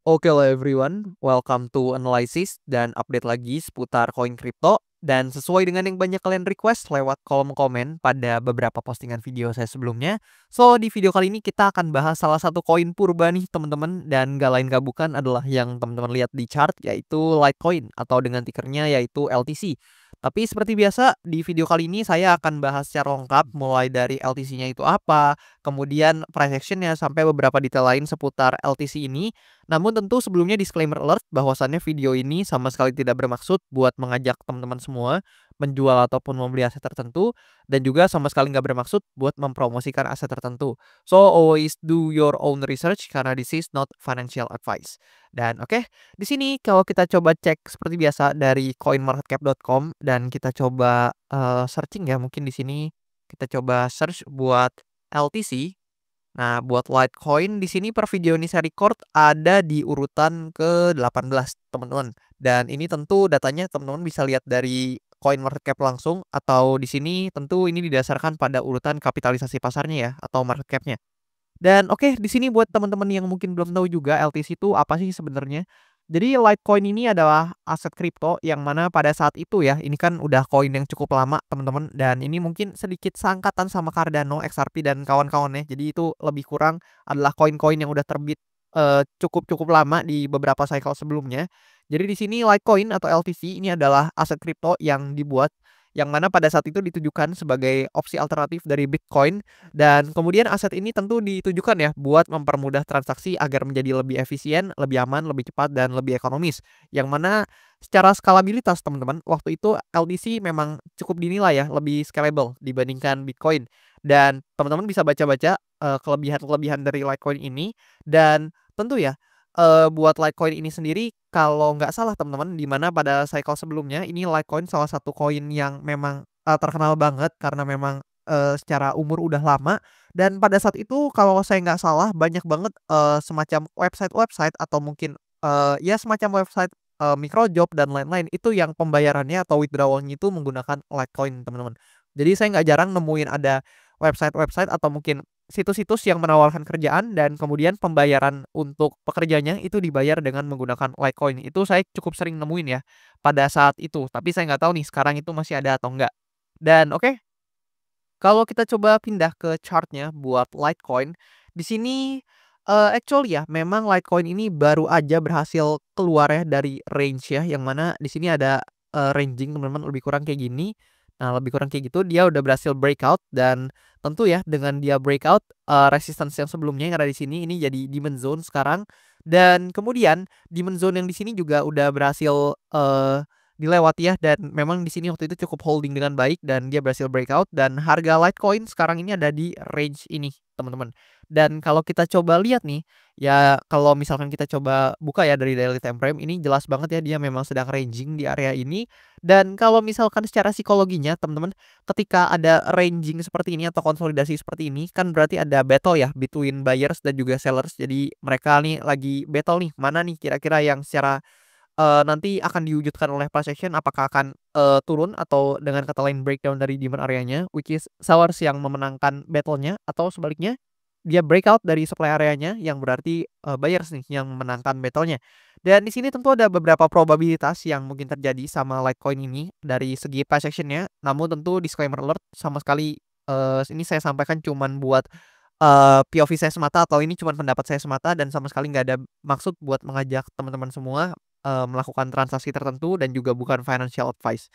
Oke lah everyone, welcome to Analysis dan update lagi seputar koin kripto. Dan sesuai dengan yang banyak kalian request lewat kolom komen pada beberapa postingan video saya sebelumnya. So, di video kali ini kita akan bahas salah satu koin purba nih teman-teman. Dan gak lain gak bukan adalah yang teman-teman lihat di chart, yaitu Litecoin atau dengan tickernya yaitu LTC. Tapi seperti biasa, di video kali ini saya akan bahas secara lengkap mulai dari LTC-nya itu apa, kemudian price action-nya sampai beberapa detail lain seputar LTC ini. Namun tentu sebelumnya disclaimer alert bahwasannya video ini sama sekali tidak bermaksud buat mengajak teman-teman semua menjual ataupun membeli aset tertentu, dan juga sama sekali nggak bermaksud buat mempromosikan aset tertentu. So always do your own research karena this is not financial advice. Dan oke, di sini kalau kita coba cek seperti biasa dari coinmarketcap.com dan kita coba searching ya, mungkin di sini kita coba search buat LTC. Nah, buat Litecoin di sini per video ini saya record ada di urutan ke-18, teman-teman. Dan ini tentu datanya teman-teman bisa lihat dari CoinMarketCap langsung, atau di sini tentu ini didasarkan pada urutan kapitalisasi pasarnya ya, atau market cap-nya. Dan oke, di sini buat teman-teman yang mungkin belum tahu juga LTC itu apa sih sebenarnya. Jadi Litecoin ini adalah aset kripto yang mana pada saat itu ya, ini kan udah koin yang cukup lama teman-teman, dan ini mungkin sedikit seangkatan sama Cardano, XRP dan kawan-kawannya. Jadi itu lebih kurang adalah koin-koin yang udah terbit cukup lama di beberapa cycle sebelumnya. Jadi di sini Litecoin atau LTC ini adalah aset kripto yang dibuat yang mana pada saat itu ditujukan sebagai opsi alternatif dari Bitcoin, dan kemudian aset ini tentu ditujukan ya buat mempermudah transaksi agar menjadi lebih efisien, lebih aman, lebih cepat dan lebih ekonomis. Yang mana secara skalabilitas teman-teman, waktu itu LTC memang cukup dinilai ya lebih scalable dibandingkan Bitcoin. Dan teman-teman bisa baca-baca kelebihan-kelebihan dari Litecoin ini, dan tentu ya buat Litecoin ini sendiri kalau nggak salah teman-teman, di mana pada cycle sebelumnya ini Litecoin salah satu koin yang memang terkenal banget karena memang secara umur udah lama, dan pada saat itu kalau saya nggak salah banyak banget semacam website-website atau mungkin ya semacam website microjob dan lain-lain itu yang pembayarannya atau withdrawal-nya itu menggunakan Litecoin, teman-teman. Jadi saya nggak jarang nemuin ada website-website atau mungkin situs-situs yang menawarkan kerjaan dan kemudian pembayaran untuk pekerjanya itu dibayar dengan menggunakan Litecoin. Itu saya cukup sering nemuin ya pada saat itu. Tapi saya nggak tahu nih sekarang itu masih ada atau enggak. Dan oke, kalau kita coba pindah ke chartnya buat Litecoin, di sini actually ya memang Litecoin ini baru aja berhasil keluar ya dari range ya, yang mana di sini ada ranging teman-teman lebih kurang kayak gini. Nah, lebih kurang kayak gitu dia udah berhasil breakout, dan tentu ya dengan dia breakout resistance yang sebelumnya yang ada di sini ini jadi demand zone sekarang, dan kemudian demand zone yang di sini juga udah berhasil dilewati ya, dan memang di sini waktu itu cukup holding dengan baik dan dia berhasil breakout, dan harga Litecoin sekarang ini ada di range ini teman-teman. Dan kalau kita coba lihat nih ya, kalau misalkan kita coba buka ya dari daily time frame, ini jelas banget ya dia memang sedang ranging di area ini. Dan kalau misalkan secara psikologinya teman-teman, ketika ada ranging seperti ini atau konsolidasi seperti ini kan berarti ada battle ya between buyers dan juga sellers. Jadi mereka nih lagi battle nih, mana nih kira-kira yang secara nanti akan diwujudkan oleh price action, apakah akan turun atau dengan kata lain breakdown dari demand areanya, which is sellers yang memenangkan battle-nya, atau sebaliknya dia breakout dari supply areanya yang berarti buyers nih yang memenangkan battle-nya. Dan di sini tentu ada beberapa probabilitas yang mungkin terjadi sama Litecoin ini dari segi price action-nya. Namun tentu disclaimer alert, sama sekali ini saya sampaikan cuman buat POV saya semata, atau ini cuman pendapat saya semata, dan sama sekali nggak ada maksud buat mengajak teman-teman semua melakukan transaksi tertentu, dan juga bukan financial advice.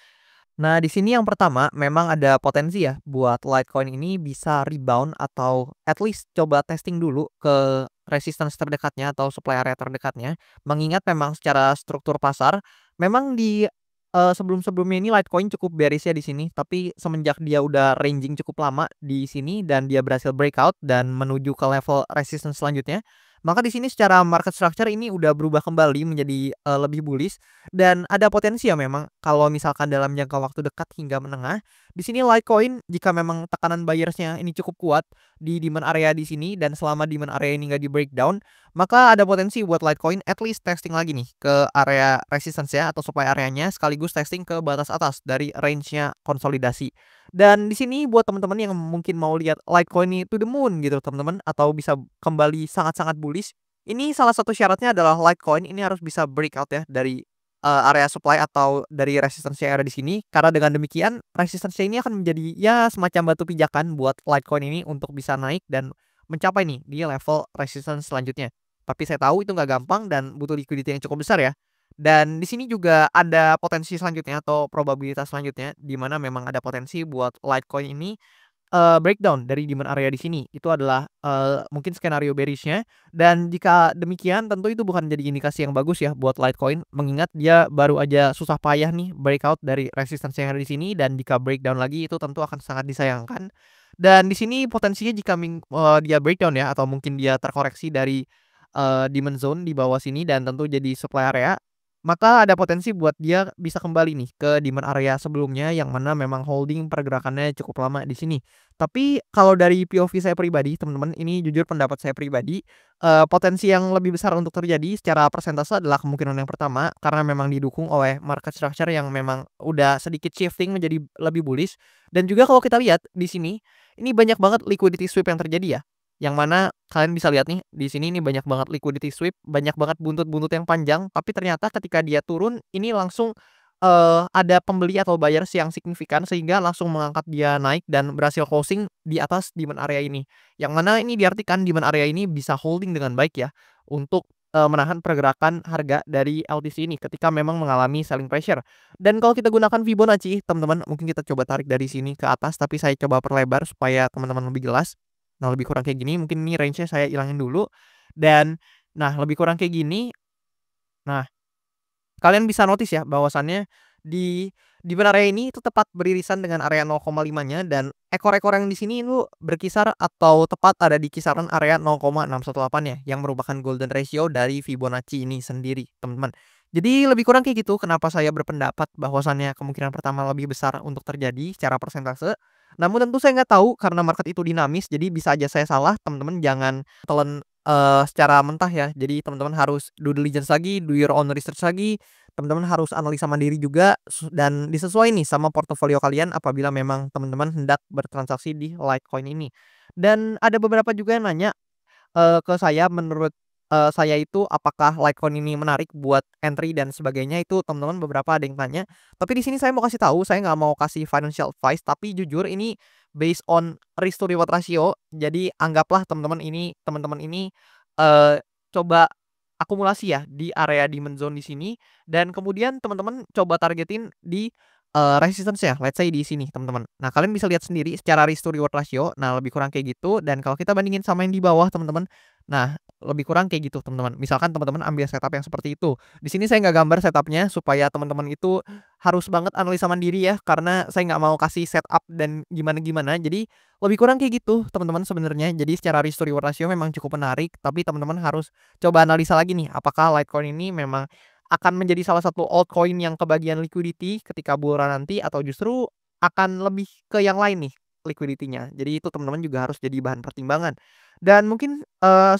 Nah, di sini yang pertama memang ada potensi ya buat Litecoin ini bisa rebound atau at least coba testing dulu ke resistance terdekatnya atau supply area terdekatnya. Mengingat memang secara struktur pasar memang di sebelum-sebelumnya ini Litecoin cukup bearish ya di sini, tapi semenjak dia udah ranging cukup lama di sini dan dia berhasil breakout dan menuju ke level resistance selanjutnya, maka di sini secara market structure ini udah berubah kembali menjadi lebih bullish, dan ada potensi ya memang kalau misalkan dalam jangka waktu dekat hingga menengah, di sini Litecoin jika memang tekanan buyersnya ini cukup kuat di demand area di sini, dan selama demand area ini nggak di breakdown, maka ada potensi buat Litecoin at least testing lagi nih ke area resistance ya atau supply areanya, sekaligus testing ke batas atas dari range-nya konsolidasi. Dan di sini buat teman-teman yang mungkin mau lihat Litecoin ini to the moon gitu teman-teman, atau bisa kembali sangat-sangat bullish, Ini salah satu syaratnya adalah Litecoin ini harus bisa breakout ya dari, area supply atau dari resistance yang ada di sini, karena dengan demikian resistance ini akan menjadi ya semacam batu pijakan buat Litecoin ini untuk bisa naik dan mencapai nih di level resistance selanjutnya. Tapi saya tahu itu nggak gampang dan butuh liquidity yang cukup besar ya. Dan di sini juga ada potensi selanjutnya atau probabilitas selanjutnya, di mana memang ada potensi buat Litecoin ini breakdown dari demand area di sini. Itu adalah, mungkin skenario bearish-nya dan jika demikian tentu itu bukan jadi indikasi yang bagus ya buat Litecoin, mengingat dia baru aja susah payah nih breakout dari resistance yang ada di sini dan jika breakdown lagi itu tentu akan sangat disayangkan. Dan di sini potensinya jika dia breakdown ya atau mungkin dia terkoreksi dari, demand zone di bawah sini dan tentu jadi supply area, maka ada potensi buat dia bisa kembali nih ke demand area sebelumnya yang mana memang holding pergerakannya cukup lama di sini. Tapi kalau dari POV saya pribadi, teman-teman, ini jujur pendapat saya pribadi, potensi yang lebih besar untuk terjadi secara persentase adalah kemungkinan yang pertama, karena memang didukung oleh market structure yang memang udah sedikit shifting menjadi lebih bullish. Dan juga kalau kita lihat di sini, ini banyak banget liquidity sweep yang terjadi ya. Yang mana kalian bisa lihat nih, di sini ini banyak banget liquidity sweep, banyak banget buntut-buntut yang panjang, tapi ternyata ketika dia turun, ini langsung ada pembeli atau buyers yang signifikan sehingga langsung mengangkat dia naik dan berhasil closing di atas demand area ini. Yang mana ini diartikan demand area ini bisa holding dengan baik ya untuk, menahan pergerakan harga dari LTC ini ketika memang mengalami selling pressure. Dan kalau kita gunakan Fibonacci, teman-teman, mungkin kita coba tarik dari sini ke atas, tapi saya coba perlebar supaya teman-teman lebih jelas. Nah, lebih kurang kayak gini, mungkin ini range-nya saya ilangin dulu dan nah, lebih kurang kayak gini. Nah, kalian bisa notice ya bahwasannya di mana area ini itu tepat beririsan dengan area 0,5-nya dan ekor-ekor yang di sini itu berkisar atau tepat ada di kisaran area 0,618 ya, yang merupakan golden ratio dari Fibonacci ini sendiri, teman-teman. Jadi lebih kurang kayak gitu kenapa saya berpendapat bahwasannya kemungkinan pertama lebih besar untuk terjadi secara persentase. Namun tentu saya nggak tahu karena market itu dinamis, jadi bisa aja saya salah, teman-teman jangan telan, secara mentah ya. Jadi teman-teman harus due diligence lagi, do your own research lagi, teman-teman harus analisa mandiri juga dan disesuaikan nih sama portofolio kalian apabila memang teman-teman hendak bertransaksi di Litecoin ini. Dan ada beberapa juga yang nanya, ke saya menurut, saya itu apakah Litecoin ini menarik buat entry dan sebagainya itu teman-teman beberapa ada yang tanya. Tapi di sini saya mau kasih tahu, saya nggak mau kasih financial advice, tapi jujur ini based on risk to reward ratio. Jadi anggaplah teman-teman ini, coba akumulasi ya di area demand zone di sini dan kemudian teman-teman coba targetin di, resistance ya, let's say di sini teman-teman. Nah, kalian bisa lihat sendiri secara risk to reward ratio, nah lebih kurang kayak gitu dan kalau kita bandingin sama yang di bawah teman-teman, nah lebih kurang kayak gitu teman-teman. Misalkan teman-teman ambil setup yang seperti itu. Di sini saya nggak gambar setupnya supaya teman-teman itu harus banget analisa mandiri ya, karena saya nggak mau kasih setup dan gimana-gimana. Jadi lebih kurang kayak gitu teman-teman sebenarnya. Jadi secara risk to reward ratio memang cukup menarik, tapi teman-teman harus coba analisa lagi nih, apakah Litecoin ini memang akan menjadi salah satu altcoin yang kebagian liquidity ketika bull run nanti atau justru akan lebih ke yang lain nih liquidity-nya. Jadi itu teman-teman juga harus jadi bahan pertimbangan. Dan mungkin,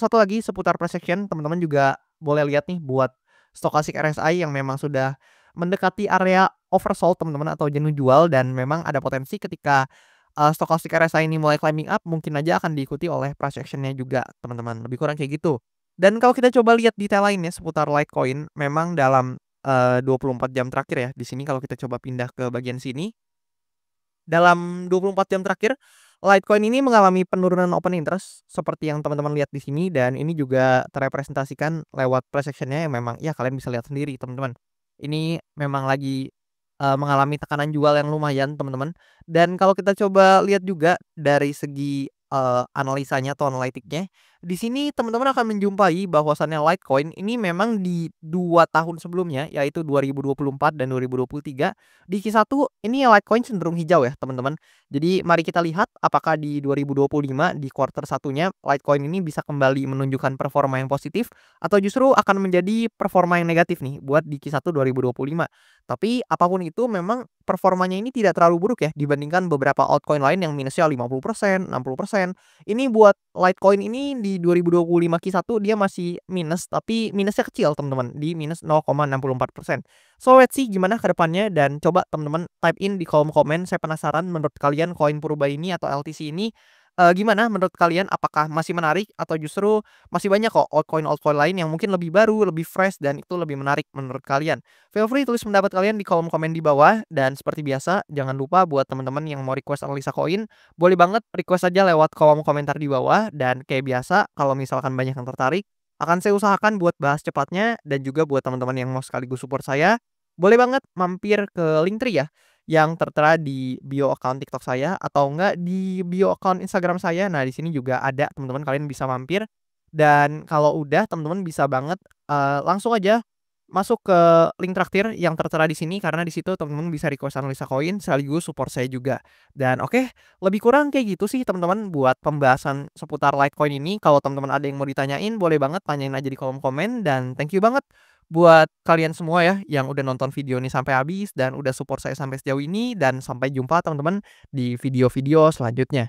satu lagi seputar price action, teman-teman juga boleh lihat nih buat stochastic RSI yang memang sudah mendekati area oversold teman-teman atau jenuh jual dan memang ada potensi ketika, stochastic RSI ini mulai climbing up mungkin aja akan diikuti oleh price action-nya juga teman-teman, lebih kurang kayak gitu. Dan kalau kita coba lihat detail lainnya seputar Litecoin, memang dalam, 24 jam terakhir ya, di sini kalau kita coba pindah ke bagian sini, dalam 24 jam terakhir, Litecoin ini mengalami penurunan open interest seperti yang teman-teman lihat di sini dan ini juga terrepresentasikan lewat price action-nya yang memang ya kalian bisa lihat sendiri teman-teman. Ini memang lagi, mengalami tekanan jual yang lumayan teman-teman. Dan kalau kita coba lihat juga dari segi, analisanya atau analitiknya, di sini teman-teman akan menjumpai bahwasannya Litecoin ini memang di 2 tahun sebelumnya yaitu 2024 dan 2023 di Q1 ini Litecoin cenderung hijau ya teman-teman. Jadi mari kita lihat apakah di 2025 di kuartal satunya Litecoin ini bisa kembali menunjukkan performa yang positif atau justru akan menjadi performa yang negatif nih buat di Q1 2025. Tapi apapun itu memang performanya ini tidak terlalu buruk ya dibandingkan beberapa altcoin lain yang minusnya 50%, 60%. Ini buat Litecoin ini di 2025 Q1 dia masih minus, tapi minusnya kecil teman-teman, di minus 0,64%. So let's see gimana ke depannya dan coba teman-teman type in di kolom komen, saya penasaran menurut kalian koin purba ini atau LTC ini Gimana menurut kalian? Apakah masih menarik atau justru masih banyak kok altcoin-altcoin lain yang mungkin lebih baru, lebih fresh, dan itu lebih menarik menurut kalian? Feel free tulis pendapat kalian di kolom komen di bawah, dan seperti biasa jangan lupa buat teman-teman yang mau request analisa koin, boleh banget request aja lewat kolom komentar di bawah, dan kayak biasa kalau misalkan banyak yang tertarik, akan saya usahakan buat bahas cepatnya, dan juga buat teman-teman yang mau sekaligus support saya, boleh banget mampir ke Linktree ya, yang tertera di bio account TikTok saya atau enggak di bio account Instagram saya. Nah, di sini juga ada, teman-teman kalian bisa mampir. Dan kalau udah teman-teman bisa banget, langsung aja masuk ke link traktir yang tertera di sini, karena di situ teman-teman bisa request analisa koin sekaligus support saya juga. Dan oke, lebih kurang kayak gitu sih teman-teman buat pembahasan seputar Litecoin ini. Kalau teman-teman ada yang mau ditanyain, boleh banget tanyain aja di kolom komen, dan thank you banget buat kalian semua ya yang udah nonton video ini sampai habis dan udah support saya sampai sejauh ini, dan sampai jumpa teman-teman di video-video selanjutnya.